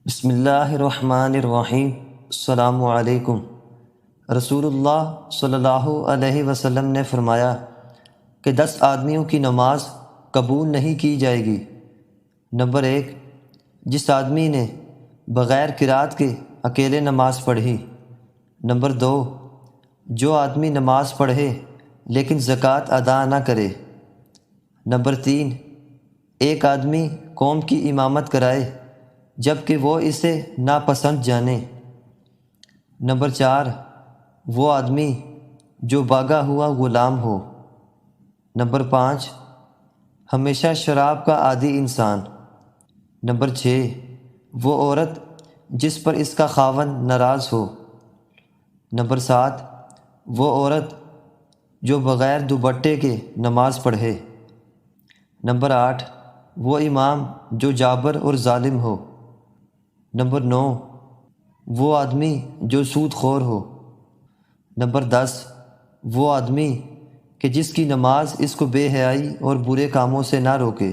بسم اللہ الرحمن الرحیم۔ السلام علیکم۔ رسول اللہ صلی اللہ علیہ وسلم نے فرمایا کہ 10 آدمیوں کی نماز قبول نہیں کی جائے گی۔ نمبر 1، جس آدمی نے بغیر قرات کے اکیلے نماز پڑھی۔ نمبر 2، جو آدمی نماز پڑھے لیکن زکوٰۃ ادا نہ کرے۔ نمبر 3، ایک آدمی قوم کی امامت کرائے جب کہ وہ اسے ناپسند جانے۔ نمبر 4، وہ آدمی جو باغا ہوا غلام ہو۔ نمبر 5، ہمیشہ شراب کا عادی انسان۔ نمبر 6، وہ عورت جس پر اس کا خاوند ناراض ہو۔ نمبر 7، وہ عورت جو بغیر دوپٹے کے نماز پڑھے۔ نمبر 8، وہ امام جو جابر اور ظالم ہو۔ نمبر 9، وہ آدمی جو سود خور ہو۔ نمبر 10، وہ آدمی کہ جس کی نماز اس کو بے حیائی اور برے کاموں سے نہ روکے۔